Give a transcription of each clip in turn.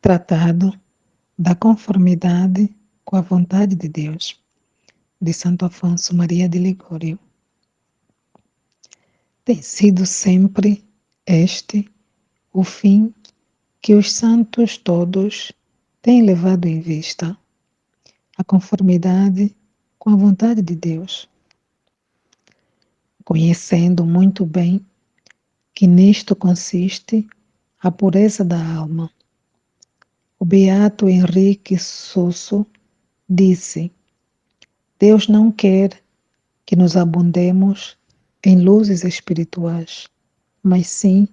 Tratado da conformidade com a vontade de Deus, de Santo Afonso Maria de Ligório. Tem sido sempre este o fim que os santos todos têm levado em vista, a conformidade com a vontade de Deus, conhecendo muito bem que nisto consiste a pureza da alma. O beato Henrique Susso disse: Deus não quer que nos abundemos em luzes espirituais, mas sim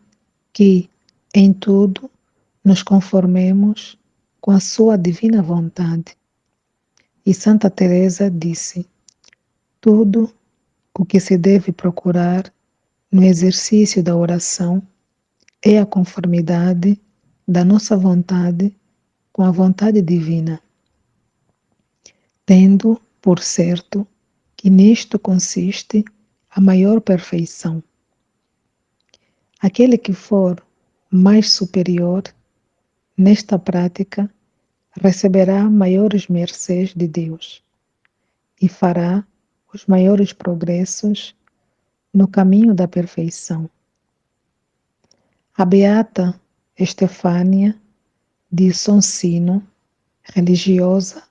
que, em tudo, nos conformemos com a sua divina vontade. E Santa Teresa disse: tudo o que se deve procurar no exercício da oração é a conformidade da nossa vontade com a vontade divina, tendo por certo que nisto consiste a maior perfeição. Aquele que for mais superior nesta prática receberá maiores mercês de Deus e fará os maiores progressos no caminho da perfeição. A beata Estefânia de Sonsino, religiosa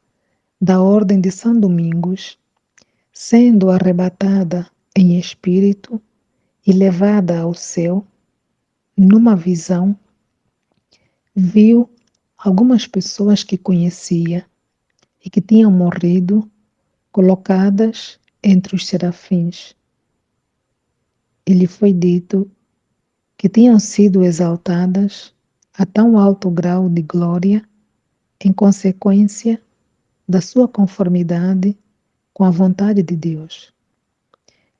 da Ordem de São Domingos, sendo arrebatada em espírito e levada ao céu, numa visão, viu algumas pessoas que conhecia e que tinham morrido colocadas entre os serafins. E lhe foi dito que tinham sido exaltadas a tão alto grau de glória em consequência da sua conformidade com a vontade de Deus,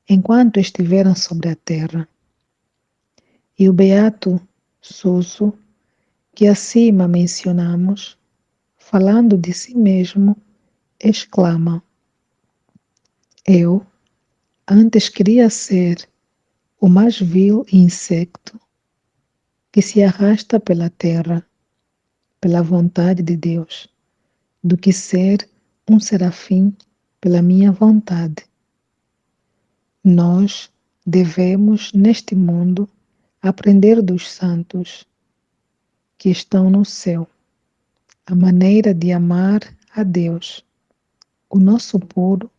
enquanto estiveram sobre a terra. E o beato Suso, que acima mencionamos, falando de si mesmo, exclama: eu antes queria ser o mais vil insecto que se arrasta pela terra, pela vontade de Deus, do que ser um serafim pela minha vontade. Nós devemos, neste mundo, aprender dos santos que estão no céu, a maneira de amar a Deus, o nosso puro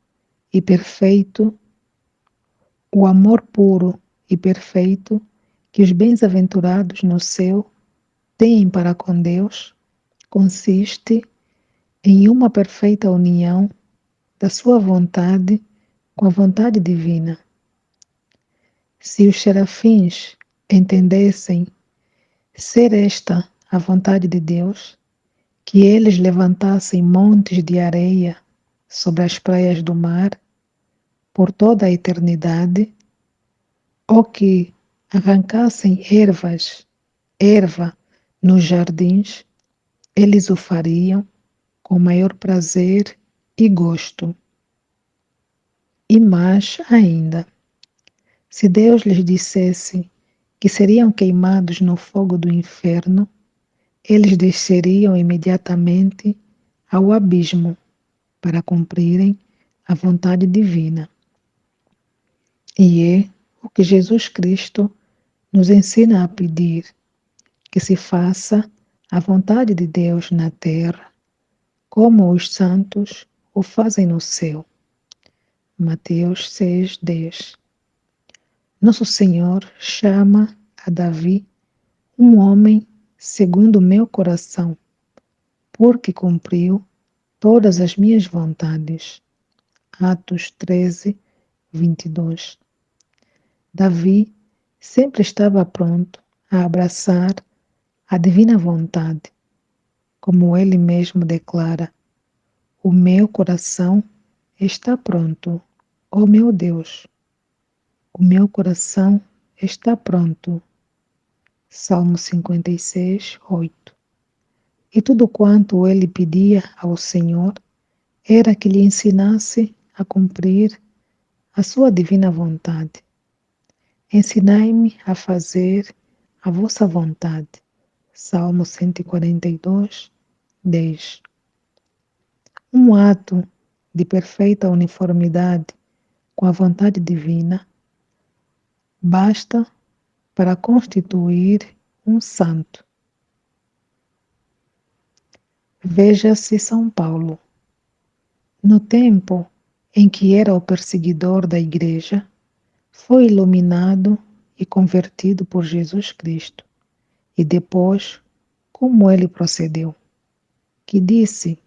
e perfeito, o amor puro e perfeito que os bem-aventurados no céu têm para com Deus, consiste em uma perfeita união da sua vontade com a vontade divina. Se os serafins entendessem ser esta a vontade de Deus, que eles levantassem montes de areia sobre as praias do mar por toda a eternidade, ou que arrancassem erva nos jardins, eles o fariam com maior prazer e gosto. E mais ainda, se Deus lhes dissesse que seriam queimados no fogo do inferno, eles desceriam imediatamente ao abismo para cumprirem a vontade divina. E é o que Jesus Cristo nos ensina a pedir, que se faça a vontade de Deus na terra, como os santos o fazem no céu. Mateus 6:10. Nosso Senhor chama a Davi um homem segundo o meu coração, porque cumpriu todas as minhas vontades. Atos 13:22. Davi sempre estava pronto a abraçar a divina vontade, como ele mesmo declara: o meu coração está pronto, ó meu Deus, o meu coração está pronto. Salmo 56:8. E tudo quanto ele pedia ao Senhor era que lhe ensinasse a cumprir a sua divina vontade. Ensinai-me a fazer a vossa vontade. Salmo 142, 10. Um ato de perfeita uniformidade com a vontade divina basta para constituir um santo. Veja-se São Paulo. No tempo em que era o perseguidor da Igreja, foi iluminado e convertido por Jesus Cristo. E depois, como ele procedeu? Que disse: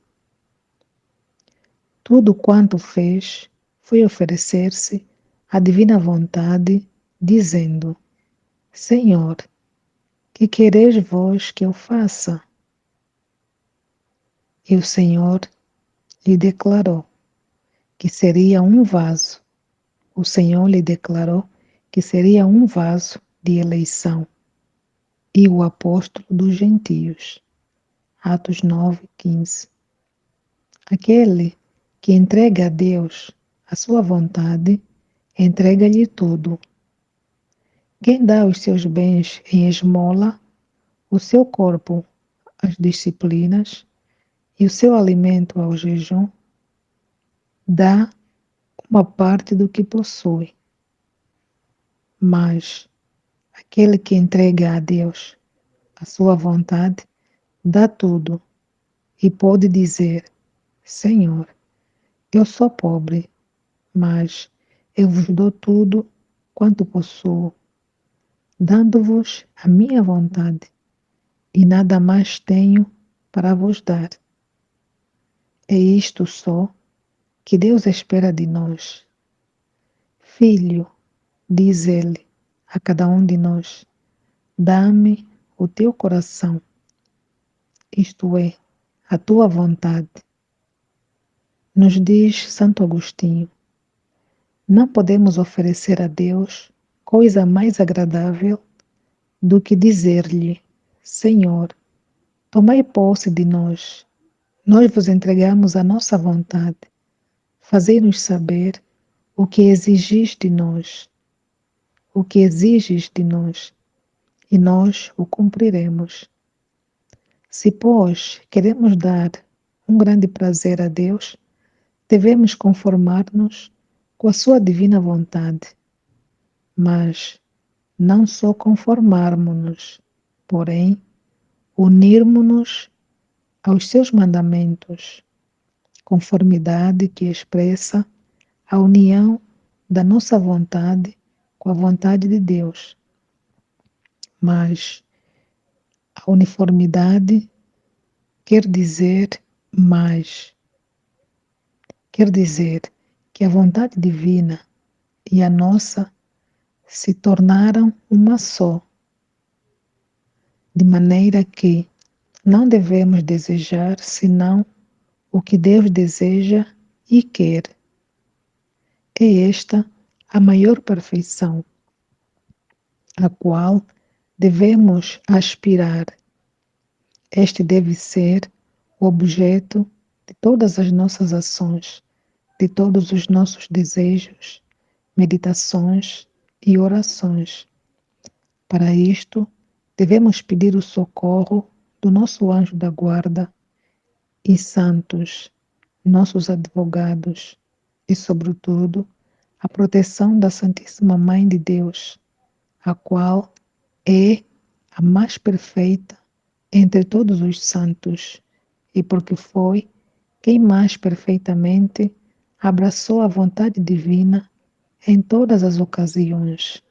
tudo quanto fez foi oferecer-se à divina vontade, dizendo: Senhor, que quereis vós que eu faça? E o Senhor lhe declarou que seria um vaso. O Senhor lhe declarou que seria um vaso de eleição e o apóstolo dos gentios. Atos 9, 15. Aquele que entrega a Deus a sua vontade, entrega-lhe tudo. Quem dá os seus bens em esmola, o seu corpo às disciplinas e o seu alimento ao jejum, dá uma parte do que possui. Mas aquele que entrega a Deus a sua vontade, dá tudo e pode dizer: Senhor, eu sou pobre, mas eu vos dou tudo quanto possuo, dando-vos a minha vontade, e nada mais tenho para vos dar. É isto só que Deus espera de nós. Filho, diz Ele a cada um de nós, dá-me o teu coração, isto é, a tua vontade. Nos diz Santo Agostinho, não podemos oferecer a Deus coisa mais agradável do que dizer-lhe: Senhor, tomai posse de nós, nós vos entregamos a nossa vontade, fazei-nos saber o que exigis de nós, o que exiges de nós, e nós o cumpriremos. Se, pois, queremos dar um grande prazer a Deus, devemos conformar-nos com a sua divina vontade, mas não só conformarmos-nos, porém unirmos-nos aos seus mandamentos, conformidade que expressa a união da nossa vontade com a vontade de Deus. Mas a uniformidade quer dizer mais, quer dizer que a vontade divina e a nossa se tornaram uma só, de maneira que não devemos desejar senão o que Deus deseja e quer. É esta a maior perfeição, a qual devemos aspirar. Este deve ser o objeto de todas as nossas ações, de todos os nossos desejos, meditações e orações. Para isto, devemos pedir o socorro do nosso anjo da guarda e santos, nossos advogados, e, sobretudo, a proteção da Santíssima Mãe de Deus, a qual é a mais perfeita entre todos os santos, e porque foi quem mais perfeitamente abraçou a vontade divina em todas as ocasiões.